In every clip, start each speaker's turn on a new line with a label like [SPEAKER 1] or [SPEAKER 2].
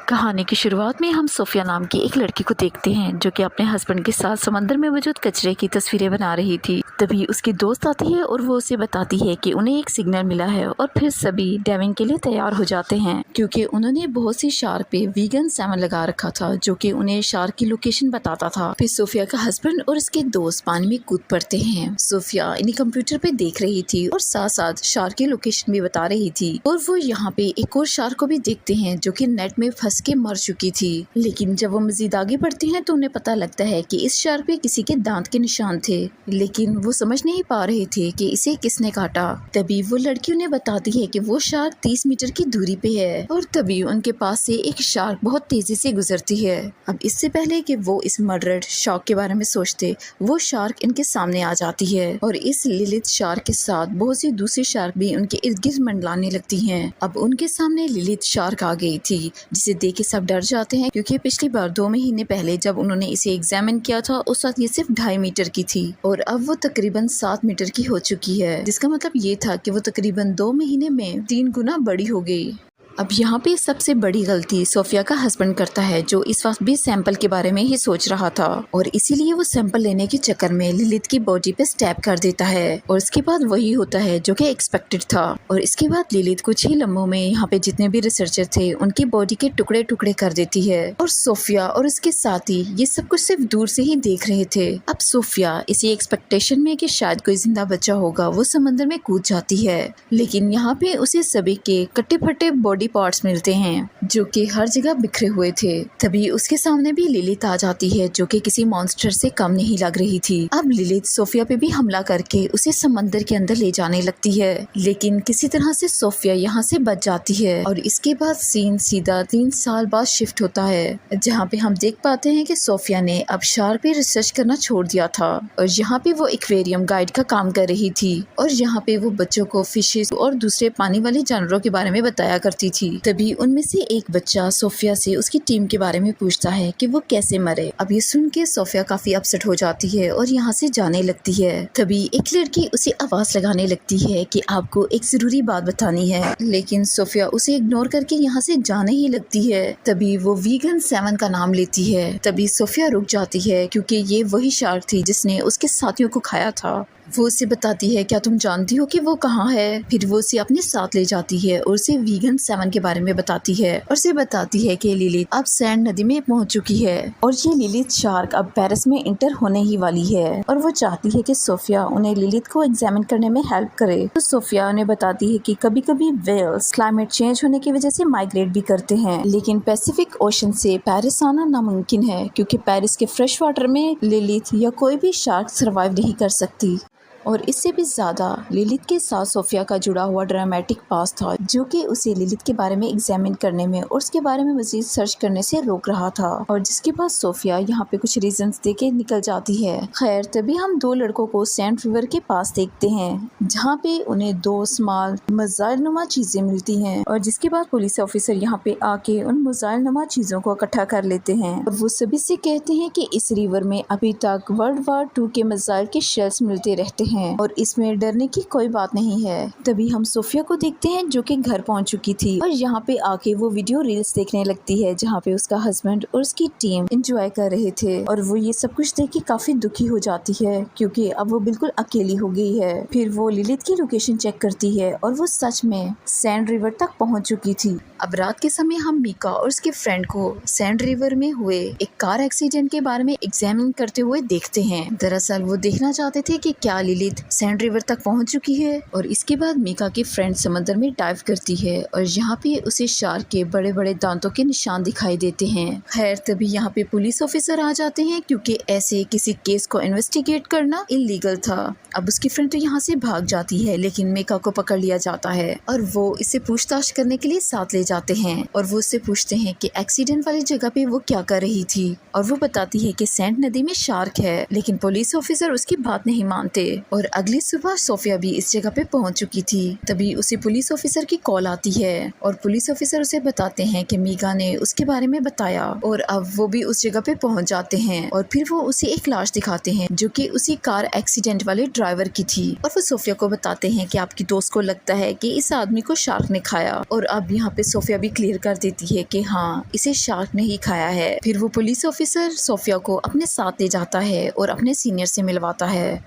[SPEAKER 1] कहानी की शुरुआत में हम सोफिया नाम की एक लड़की को देखते हैं जो कि अपने हस्बैंड के साथ समंदर में मौजूद कचरे की तस्वीरें बना रही थी। तभी उसकी दोस्त आती है और वो उसे बताती है कि उन्हें एक सिग्नल मिला है और फिर सभी डाइविंग के लिए तैयार हो जाते हैं क्योंकि उन्होंने बहुत सी शार्क पे वीगन सैमन लगा रखा था जो कि उन्हें शार्क की लोकेशन बताता था। फिर सोफिया का हस्बैंड और उसके दोस्त पानी में कूद पड़ते हैं। सोफिया इन्हें कंप्यूटर पे देख रही थी और साथ साथ शार्क की लोकेशन भी बता रही थी और वो यहाँ पे एक और शार्क को भी देखते हैं जो कि नेट में फंस के मर चुकी थी। लेकिन जब वो मजीद आगे बढ़ते हैं तो उन्हें पता लगता है कि इस शार्क पे किसी के दांत के निशान थे, लेकिन वो समझ नहीं पा रहे थे कि इसे किसने काटा। तभी वो लड़की उन्हें बताती है कि वो शार्क 30 मीटर की दूरी पे है और तभी उनके पास से एक शार्क बहुत तेजी से गुजरती है। अब इससे पहले कि वो इस मर्डर्ड शार्क के बारे में सोचते, वो शार्क इनके सामने आ जाती है और इस लिलित शार्क के साथ बहुत सी दूसरी शार्क भी उनके इर्द गिर्द मंडलाने लगती हैं। अब उनके सामने लिलित शार्क आ गई थी जिसे देख के सब डर जाते हैं क्योंकि पिछली बार 2 महीने पहले जब उन्होंने इसे एग्जामिन किया था उस वक्त ये सिर्फ 2.5 मीटर की थी और अब वो तकरीबन 7 मीटर की हो चुकी है, जिसका मतलब ये था कि वो तकरीबन 2 महीने में 3 गुना बड़ी हो गई। अब यहाँ पे सबसे बड़ी गलती सोफिया का हस्बैंड करता है जो इस वक्त भी सैंपल के बारे में ही सोच रहा था और इसीलिए वो सैंपल लेने के चक्कर में लिलित की बॉडी पे स्टैब कर देता है और इसके बाद वही होता है जो कि एक्सपेक्टेड था। और इसके बाद लिलित कुछ ही लम्हों में यहाँ पे जितने भी रिसर्चर थे उनकी बॉडी के टुकड़े टुकड़े कर देती है और सोफिया और उसके साथी ये सब कुछ सिर्फ दूर से ही देख रहे थे। अब सोफिया इसी एक्सपेक्टेशन में कि शायद कोई जिंदा बच्चा होगा वो समंदर में कूद जाती है, लेकिन यहाँ पे उसे सभी के कट्टे फट्टे बॉडी पार्ट्स मिलते हैं जो कि हर जगह बिखरे हुए थे। तभी उसके सामने भी लिलित आ जाती है जो कि किसी मॉन्स्टर से कम नहीं लग रही थी। अब लिलित सोफिया पे भी हमला करके उसे समंदर के अंदर ले जाने लगती है, लेकिन किसी तरह से सोफिया यहाँ से बच जाती है और इसके बाद सीन सीधा 3 साल बाद शिफ्ट होता है जहाँ पे हम देख पाते हैं कि सोफिया ने अब शार्क पे रिसर्च करना छोड़ दिया था और यहाँ पे वो एक्वेरियम गाइड का काम कर रही थी और यहाँ पे वो बच्चों को फिशेस और दूसरे पानी वाले जानवरों के बारे में बताया करती थी। तभी उनमें से एक बच्चा सोफिया से उसकी टीम के बारे में पूछता है कि वो कैसे मरे। अब ये सुन के सोफिया काफी अपसेट हो जाती है और यहाँ से जाने लगती है। तभी एक लड़की उसे आवाज लगाने लगती है कि आपको एक जरूरी बात बतानी है, लेकिन सोफिया उसे इग्नोर करके यहाँ से जाने ही लगती है। तभी वो वीगन सैमन का नाम लेती है। तभी सोफिया रुक जाती है क्योंकि ये वही शार्क थी जिसने उसके साथियों को खाया था। वो उसे बताती है क्या तुम जानती हो कि वो कहाँ है। फिर वो उसे अपने साथ ले जाती है और उसे वीगन सैमन के बारे में बताती है और उसे बताती है कि लिलित अब सैंड नदी में पहुंच चुकी है और ये लिलित शार्क अब पेरिस में इंटर होने ही वाली है और वो चाहती है कि सोफिया उन्हें लिलित को एग्जामिन करने में हेल्प करे। तो सोफिया उन्हें बताती है कि कभी कभी वेल्स क्लाइमेट चेंज होने की वजह से माइग्रेट भी करते हैं, लेकिन पैसिफिक ओशन से पेरिस आना नामुमकिन है क्योंकि पेरिस के फ्रेश वाटर में लिलित या कोई भी शार्क सर्वाइव नहीं कर सकती। और इससे भी ज्यादा लिलित के साथ सोफिया का जुड़ा हुआ ड्रामेटिक पास्ट था जो कि उसे लिलित के बारे में एग्जामिन करने में और उसके बारे में मजीद सर्च करने से रोक रहा था और जिसके बाद सोफिया यहाँ पे कुछ रीजंस देके निकल जाती है। खैर तभी हम 2 लड़कों को सेंट रिवर के पास देखते हैं जहाँ पे उन्हें 2 स्मॉल मिसाइल नुमा चीजें मिलती हैं और जिसके बाद पुलिस ऑफिसर यहाँ पे आके उन मिसाइल नुमा चीजों को इकट्ठा कर लेते हैं और वो सभी से कहते हैं कि इस रिवर में अभी तक World War II के मिसाइल के शेल्स मिलते रहते हैं और इसमें डरने की कोई बात नहीं है। तभी हम सोफिया को देखते हैं जो कि घर पहुंच चुकी थी और यहाँ पे आके वो वीडियो रील्स देखने लगती है जहाँ पे उसका हस्बैंड और उसकी टीम एंजॉय कर रहे थे और वो ये सब कुछ देख के काफी दुखी हो जाती है क्योंकि अब वो बिल्कुल अकेली हो गई है। फिर वो लिलित की लोकेशन चेक करती है और वो सच में सैंड रिवर तक पहुँच चुकी थी। अब रात के समय हम मीका और उसके फ्रेंड को सैंड रिवर में हुए एक कार एक्सीडेंट के बारे में एग्जामिन करते हुए देखते हैं। दरअसल वो देखना चाहते थे कि क्या लिलित सैंड रिवर तक पहुंच चुकी है और इसके बाद मीका की फ्रेंड समंदर में डाइव करती है और यहाँ पे उसे शार्क के बड़े बड़े दांतों के निशान दिखाई देते हैं। खैर तभी यहाँ पे पुलिस ऑफिसर आ जाते हैं क्योंकि ऐसे किसी केस को इन्वेस्टिगेट करना इलीगल था। अब उसकी फ्रेंड तो यहाँ से भाग जाती है लेकिन मीका को पकड़ लिया जाता है और वो इसे पूछताछ करने के लिए साथ ले जाते हैं और वो उससे पूछते हैं कि एक्सीडेंट वाली जगह पे वो क्या कर रही थी और वो बताती है कि सैंड नदी में शार्क है, लेकिन पुलिस ऑफिसर उसकी बात नहीं मानते और अगली सुबह सोफिया भी इस जगह पे पहुंच चुकी थी। तभी उसे पुलिस ऑफिसर की कॉल आती है और पुलिस ऑफिसर उसे बताते हैं कि मीगा ने उसके बारे में बताया और अब वो भी उस जगह पे पहुंच जाते हैं और फिर वो उसे एक लाश दिखाते हैं जो कि उसी कार एक्सीडेंट वाले ड्राइवर की थी। और वो सोफिया को बताते हैं कि आपकी दोस्त को लगता है कि इस आदमी को शार्क ने खाया। और अब यहाँ पे सोफिया भी क्लियर कर देती है कि हाँ, इसे शार्क ने ही खाया है। फिर वो पुलिस ऑफिसर सोफिया को अपने साथ ले जाता है और अपने सीनियर से मिलवाता है।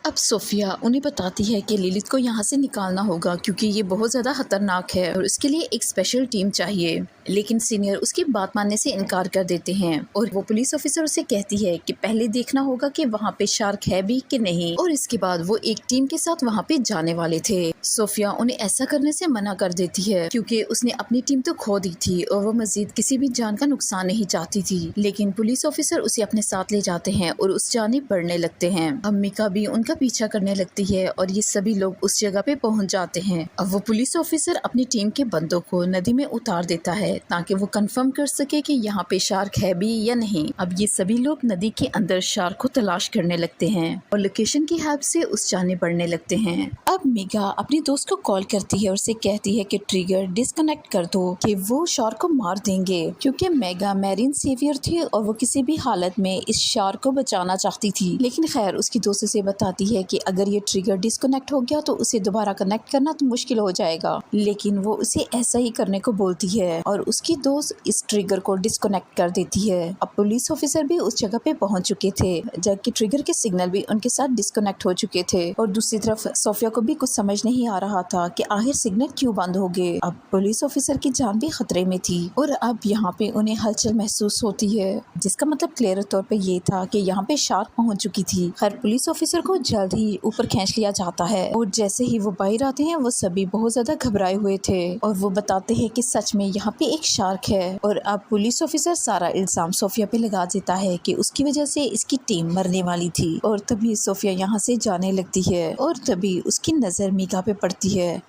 [SPEAKER 1] अब सोफिया उन्हें बताती है कि लिलित को यहाँ से निकालना होगा क्योंकि ये बहुत ज़्यादा खतरनाक है और उसके लिए एक स्पेशल टीम चाहिए। लेकिन सीनियर उसकी बात मानने से इनकार कर देते हैं और वो पुलिस ऑफिसर उसे कहती है कि पहले देखना होगा कि वहाँ पे शार्क है भी कि नहीं, और इसके बाद वो एक टीम के साथ वहाँ पे जाने वाले थे। सोफिया उन्हें ऐसा करने से मना कर देती है क्योंकि उसने अपनी टीम तो खो दी थी और वो मजीद किसी भी जान का नुकसान नहीं चाहती थी। लेकिन पुलिस ऑफिसर उसे अपने साथ ले जाते हैं और उस जाने बढ़ने लगते हैं। अम्मी का भी उनका पीछा करने लगती है और ये सभी लोग उस जगह पे पहुंच जाते हैं। अब वो पुलिस ऑफिसर अपनी टीम के बंदों को नदी में उतार देता है ताकि वो कंफर्म कर सके कि यहाँ पे शार्क है भी या नहीं। अब ये सभी लोग नदी के अंदर शार्क को तलाश करने लगते हैं और लोकेशन की हेल्प से उस जाने बढ़ने लगते हैं। अब मीगा अपनी दोस्त को कॉल करती है और उसे कहती है कि ट्रिगर डिस्कनेक्ट कर दो कि वो शार्क को मार देंगे, क्योंकि मेगा मैरीन सेवियर थी और वो किसी भी हालत में इस शार्क को बचाना चाहती थी। लेकिन खैर उसकी दोस्त उसे बताती है कि अगर ये ट्रिगर डिस्कनेक्ट हो गया तो उसे दोबारा कनेक्ट करना तो मुश्किल हो जाएगा। लेकिन वो उसे ऐसा ही करने को बोलती है और उसकी दोस्त इस ट्रिगर को डिस्कनेक्ट कर देती है। अब पुलिस ऑफिसर भी उस जगह पे पहुंच चुके थे जबकि ट्रिगर के सिग्नल भी उनके साथ डिस्कनेक्ट हो चुके थे और दूसरी तरफ सोफिया को भी कुछ समझ नहीं आ रहा था कि आखिर सिग्नल क्यों बंद हो गए। अब पुलिस ऑफिसर की जान भी खतरे में थी और अब यहाँ पे उन्हें हलचल महसूस होती है, जिसका मतलब क्लियर तौर पे ये था कि यहाँ पे शार्क पहुंच चुकी थी। खैर पुलिस ऑफिसर को जल्द ही ऊपर खींच लिया जाता है और जैसे ही वो बाहर आते हैं वो सभी बहुत ज्यादा घबराए हुए थे और वो बताते हैं कि सच में यहाँ पे एक शार्क है। और अब पुलिस ऑफिसर सारा इल्जाम सोफिया पे लगा देता है कि उसकी वजह से इसकी टीम मरने वाली थी। और तभी सोफिया यहाँ से जाने लगती है और तभी उसकी नजर मीगा पे पड़ती है।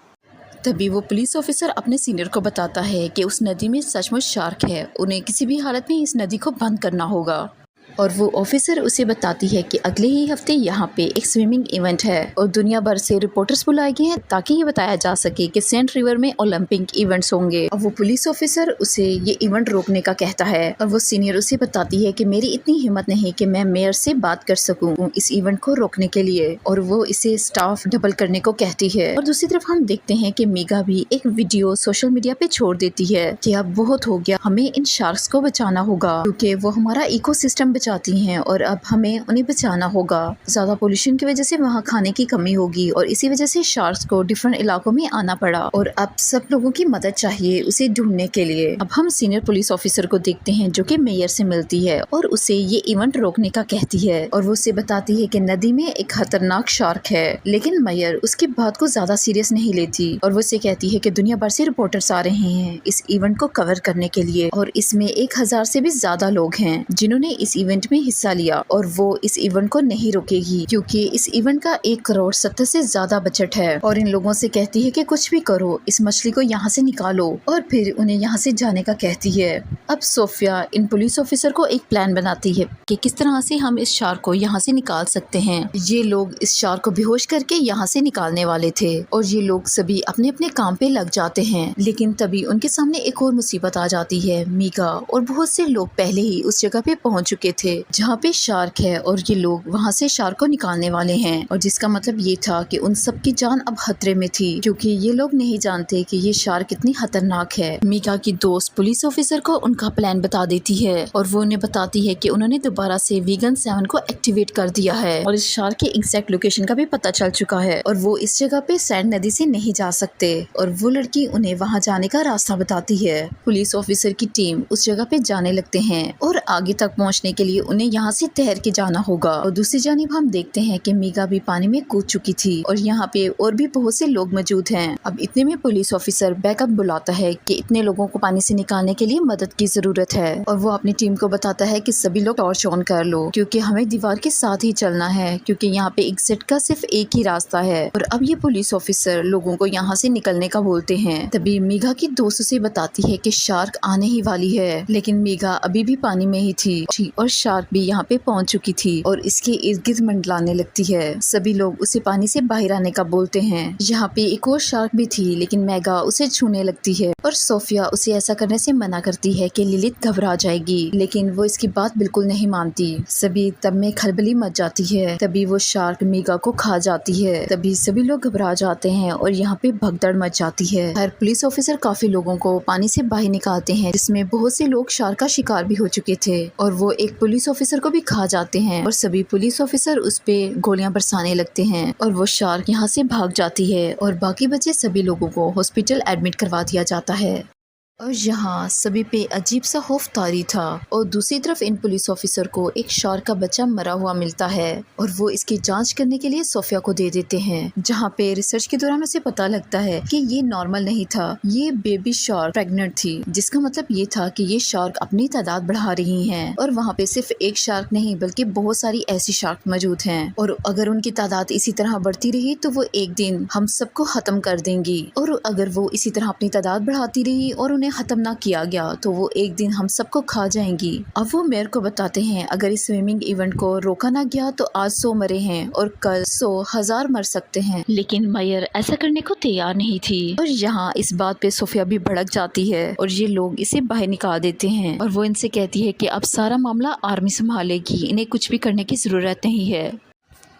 [SPEAKER 1] तभी वो पुलिस ऑफिसर अपने सीनियर को बताता है कि उस नदी में सचमुच शार्क है, उन्हें किसी भी हालत में इस नदी को बंद करना होगा। और वो ऑफिसर उसे बताती है कि अगले ही हफ्ते यहाँ पे एक स्विमिंग इवेंट है और दुनिया भर से रिपोर्टर्स बुलाए गए हैं ताकि ये बताया जा सके कि सेंट रिवर में ओलंपिक इवेंट्स होंगे। और वो पुलिस ऑफिसर उसे ये इवेंट रोकने का कहता है और वो सीनियर उसे बताती है कि मेरी इतनी हिम्मत नहीं कि मैं मेयर से बात कर सकूं इस इवेंट को रोकने के लिए, और वो इसे स्टाफ डबल करने को कहती है। और दूसरी तरफ हम देखते हैं कि मीगा भी एक वीडियो सोशल मीडिया पे छोड़ देती है कि अब बहुत हो गया, हमें इन शार्क्स को बचाना होगा क्योंकि वो हमारा इकोसिस्टम बचाती हैं और अब हमें उन्हें बचाना होगा। ज्यादा पोल्यूशन की वजह से वहाँ खाने की कमी होगी और इसी वजह से शार्क्स को डिफरेंट इलाकों में आना पड़ा और अब सब लोगों की मदद चाहिए उसे ढूंढने के लिए। अब हम सीनियर पुलिस ऑफिसर को देखते हैं जो कि मेयर से मिलती है और उसे ये इवेंट रोकने का कहती है और वो उसे बताती है कि नदी में एक खतरनाक शार्क है। लेकिन मेयर उसकी बात को ज्यादा सीरियस नहीं लेती और वो उसे कहती है कि दुनिया भर से रिपोर्टर्स आ रहे हैं इस इवेंट को कवर करने के लिए और इसमें 1000 से भी ज्यादा लोग हैं जिन्होंने इस इवेंट में हिस्सा लिया और वो इस इवेंट को नहीं रोकेगी क्योंकि इस इवेंट का 1,70,00,000 से ज्यादा बजट है। और इन लोगों से कहती है कि कुछ भी करो, इस मछली को यहाँ से निकालो और फिर उन्हें यहाँ से जाने का कहती है। अब सोफिया इन पुलिस ऑफिसर को एक प्लान बनाती है कि किस तरह से हम इस शार्क को यहाँ से निकाल सकते हैं। ये लोग इस शार्क को बेहोश करके यहाँ से निकालने वाले थे और ये लोग सभी अपने अपने काम पे लग जाते हैं। लेकिन तभी उनके सामने एक और मुसीबत आ जाती है। मीगा और बहुत से लोग पहले ही उस जगह पे पहुंच चुके थे जहाँ पे शार्क है और ये लोग वहाँ से शार्क को निकालने वाले हैं और जिसका मतलब ये था कि उन सब की जान अब खतरे में थी क्योंकि ये लोग नहीं जानते कि ये शार्क कितनी खतरनाक है। मीगा की दोस्त पुलिस ऑफिसर को उनका प्लान बता देती है और वो उन्हें बताती है कि उन्होंने दोबारा से वीगन 7 को एक्टिवेट कर दिया है और इस शार्क के एग्जैक्ट लोकेशन का भी पता चल चुका है और वो इस जगह पे सैंड नदी से नहीं जा सकते और वो लड़की उन्हें वहाँ जाने का रास्ता बताती है। पुलिस ऑफिसर की टीम उस जगह पे जाने लगते हैं और आगे तक पहुँचने के लिए उन्हें यहाँ से तैर के जाना होगा। और दूसरी जानिब हम देखते हैं कि मीगा भी पानी में कूद चुकी थी और यहाँ पे और भी बहुत से लोग मौजूद हैं। अब इतने में पुलिस ऑफिसर बैकअप बुलाता है कि इतने लोगों को पानी से निकालने के लिए मदद की जरूरत है और वो अपनी टीम को बताता है कि सभी लोग टॉर्च ऑन कर लो क्योंकि हमें दीवार के साथ ही चलना है क्योंकि यहाँ पे एग्जिट का सिर्फ एक ही रास्ता है। और अब ये पुलिस ऑफिसर लोगों को यहाँ से निकलने का बोलते हैं। तभी मीगा की दोस्त से बताती है कि शार्क आने ही वाली है, लेकिन मीगा अभी भी पानी में ही थी और शार्क भी यहाँ पे पहुँच चुकी थी और इसके इर्द गिर्द मंडलाने लगती है। सभी लोग उसे पानी से बाहर आने का बोलते हैं। यहाँ पे एक और शार्क भी थी, लेकिन मेगा उसे छूने लगती है और सोफिया उसे ऐसा करने से मना करती है कि लिलित घबरा जाएगी, लेकिन वो इसकी बात बिल्कुल नहीं मानती। सभी तब में खलबली मच जाती है। तभी वो शार्क मेगा को खा जाती है। तभी सभी लोग घबरा जाते हैं और यहाँ पे भगदड़ मच जाती है। हर पुलिस ऑफिसर काफी लोगों को पानी से बाहर निकालते हैं, जिसमें बहुत से लोग शार्क का शिकार भी हो चुके थे और वो एक पुलिस ऑफिसर को भी खा जाते हैं और सभी पुलिस ऑफिसर उस पे गोलियां बरसाने लगते हैं और वो शार्क यहाँ से भाग जाती है और बाकी बचे सभी लोगों को हॉस्पिटल एडमिट करवा दिया जाता है। और यहाँ सभी पे अजीब सा खौफ तारी था और दूसरी तरफ इन पुलिस ऑफिसर को एक शार्क का बच्चा मरा हुआ मिलता है और वो इसकी जांच करने के लिए सोफिया को दे देते हैं। जहाँ पे रिसर्च के दौरान उसे पता लगता है कि ये नॉर्मल नहीं था, ये बेबी शार्क प्रेग्नेंट थी, जिसका मतलब ये था कि ये शार्क अपनी तादाद बढ़ा रही हैं और वहाँ पे सिर्फ एक शार्क नहीं बल्कि बहुत सारी ऐसी शार्क मौजूद हैं और अगर उनकी तादाद इसी तरह बढ़ती रही तो वो एक दिन हम सबको खत्म कर देंगी और अगर वो इसी तरह अपनी तादाद बढ़ाती रही और उन्हें खत्म ना किया गया तो वो एक दिन हम सबको खा जाएंगी। अब वो मेयर को बताते हैं अगर इस स्विमिंग इवेंट को रोका ना गया तो आज 100 मरे हैं और कल 100,000 मर सकते हैं, लेकिन मेयर ऐसा करने को तैयार नहीं थी। और यहाँ इस बात पे सोफिया भी भड़क जाती है और ये लोग इसे बाहर निकाल देते हैं और वो इनसे कहती है कि अब सारा मामला आर्मी संभालेगी, इन्हें कुछ भी करने की जरूरत नहीं है।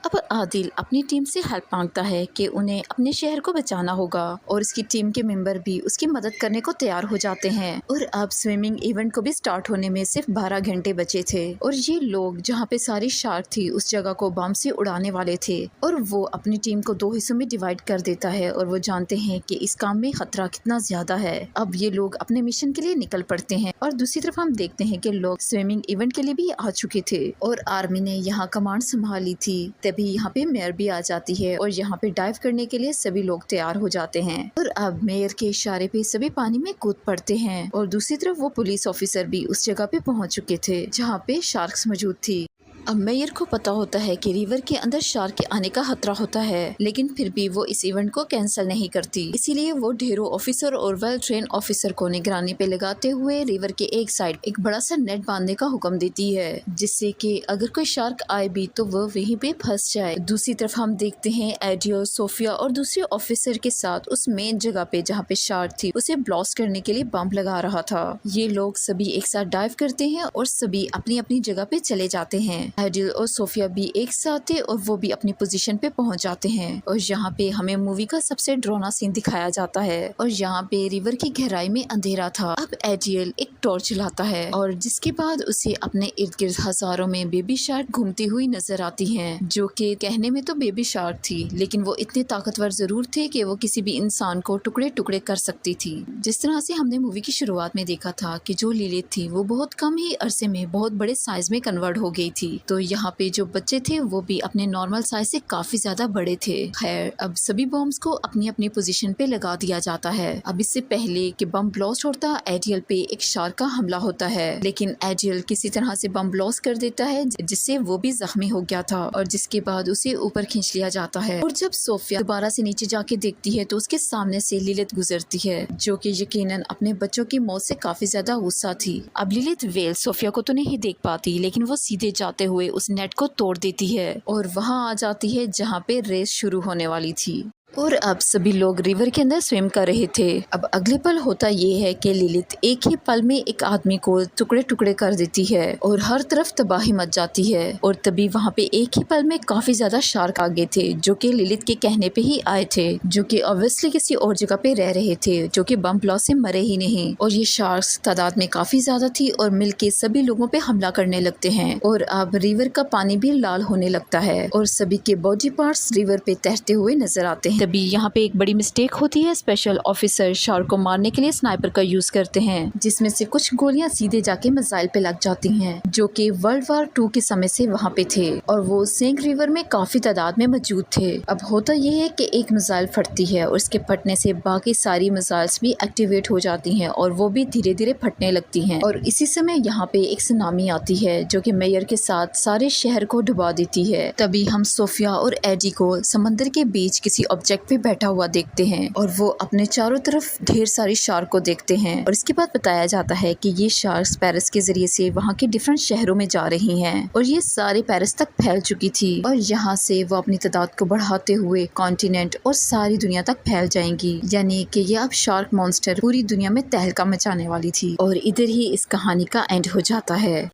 [SPEAKER 1] अब आदिल अपनी टीम से हेल्प मांगता है कि उन्हें अपने शहर को बचाना होगा और उसकी टीम के मेंबर भी उसकी मदद करने को तैयार हो जाते हैं। और अब स्विमिंग इवेंट को भी स्टार्ट होने में सिर्फ 12 घंटे बचे थे और ये लोग जहाँ पे सारी शार्क थी उस जगह को बम से उड़ाने वाले थे और वो अपनी टीम को 2 हिस्सों में डिवाइड कर देता है और वो जानते हैं कि इस काम में खतरा कितना ज्यादा है। अब ये लोग अपने मिशन के लिए निकल पड़ते हैं और दूसरी तरफ हम देखते हैं कि लोग स्विमिंग इवेंट के लिए भी आ चुके थे और आर्मी ने यहाँ कमांड संभाली थी। तभी यहाँ पे मेयर भी आ जाती है और यहाँ पे डाइव करने के लिए सभी लोग तैयार हो जाते हैं और अब मेयर के इशारे पे सभी पानी में कूद पड़ते हैं और दूसरी तरफ वो पुलिस ऑफिसर भी उस जगह पे पहुंच चुके थे जहाँ पे शार्क्स मौजूद थी। अब मेयर को पता होता है कि रिवर के अंदर शार्क के आने का खतरा होता है, लेकिन फिर भी वो इस इवेंट को कैंसिल नहीं करती। इसीलिए वो ढेरों ऑफिसर और वेल ट्रेन ऑफिसर को निगरानी पे लगाते हुए रिवर के एक साइड एक बड़ा सा नेट बांधने का हुक्म देती है, जिससे कि अगर कोई शार्क आए भी तो वो वहीं पे फंस जाए। दूसरी तरफ हम देखते हैं एडियो, सोफिया और दूसरे ऑफिसर के साथ उस मेन जगह पे जहाँ पे शार्क थी उसे ब्लास्ट करने के लिए बम लगा रहा था। ये लोग सभी एक साथ डाइव करते हैं और सभी अपनी अपनी जगह पे चले जाते हैं। एडिल और सोफिया भी एक साथ थे और वो भी अपनी पोजीशन पे पहुंच जाते हैं और यहाँ पे हमें मूवी का सबसे डरावना सीन दिखाया जाता है और यहाँ पे रिवर की गहराई में अंधेरा था। अब एडियल एक टॉर्च लाता है और जिसके बाद उसे अपने इर्द गिर्द हजारों में बेबी शार्क घूमती हुई नजर आती हैं, जो कि कहने में तो बेबी शार्क थी, लेकिन वो इतने ताकतवर जरूर थे कि वो किसी भी इंसान को टुकड़े टुकड़े कर सकती थी। जिस तरह से हमने मूवी की शुरुआत में देखा था कि जो लिलित थी वो बहुत कम ही अरसे में बहुत बड़े साइज में कन्वर्ट हो गई थी, तो यहाँ पे जो बच्चे थे वो भी अपने नॉर्मल साइज से काफी ज्यादा बड़े थे। खैर अब सभी बॉम्ब्स को अपनी अपनी पोजीशन पे लगा दिया जाता है। अब इससे पहले कि बम ब्लास्ट होता एडियल पे एक शार्क का हमला होता है, लेकिन एडियल किसी तरह से बम ब्लास्ट कर देता है जिससे वो भी जख्मी हो गया था और जिसके बाद उसे ऊपर खींच लिया जाता है। और जब सोफिया दोबारा से नीचे जाके देखती है तो उसके सामने से लिलित गुजरती है, जो कि यकीनन अपने बच्चों की मौत से काफी ज्यादा गुस्सा थी। अब लिलित वेल सोफिया को तो नहीं देख पाती, लेकिन वो सीधे जाते हुए उस नेट को तोड़ देती है और वहां आ जाती है जहां पे रेस शुरू होने वाली थी। और अब सभी लोग रिवर के अंदर स्विम कर रहे थे। अब अगले पल होता ये है कि लिलित एक ही पल में एक आदमी को टुकड़े टुकड़े कर देती है और हर तरफ तबाही मच जाती है और तभी वहाँ पे एक ही पल में काफी ज्यादा शार्क आ गए थे, जो कि लिलित के कहने पे ही आए थे, जो कि ऑब्वियसली किसी और जगह पे रह रहे थे, जो कि बम ब्लास्ट से मरे ही नहीं। और ये शार्क्स तादाद में काफी ज्यादा थी और मिलके सभी लोगों पे हमला करने लगते हैं और अब रिवर का पानी भी लाल होने लगता है और सभी के बॉडी पार्ट्स रिवर पे तैरते हुए नजर आते हैं। तभी यहाँ पे एक बड़ी मिस्टेक होती है। स्पेशल ऑफिसर शार्क को मारने के लिए स्नाइपर का यूज करते हैं, जिसमें से कुछ गोलियां सीधे जाके मिसाइल पे लग जाती हैं, जो कि वर्ल्ड वार 2 के समय से वहाँ पे थे और वो सेंग रिवर में काफी तादाद में मौजूद थे। अब होता ये है कि एक मिसाइल फटती है और इसके फटने से बाकी सारी मिसाइल्स भी एक्टिवेट हो जाती हैं और वो भी धीरे धीरे फटने लगती हैं और इसी समय यहाँ पे एक सुनामी आती है, जो कि मेयर के साथ सारे शहर को डुबा देती है। तभी हम सोफिया और एडी को समंदर के बीच किसी ऑब्जेक्ट जैक पे बैठा हुआ देखते हैं और वो अपने चारों तरफ ढेर सारी शार्क को देखते हैं और इसके बाद बताया जाता है कि ये शार्क्स पेरिस के जरिए से वहाँ के डिफरेंट शहरों में जा रही हैं और ये सारे पेरिस तक फैल चुकी थी और यहाँ से वो अपनी तादाद को बढ़ाते हुए कॉन्टिनेंट और सारी दुनिया तक फैल जाएंगी, यानी कि ये अब शार्क मॉन्स्टर पूरी दुनिया में तहलका मचाने वाली थी। और इधर ही इस कहानी का एंड हो जाता है।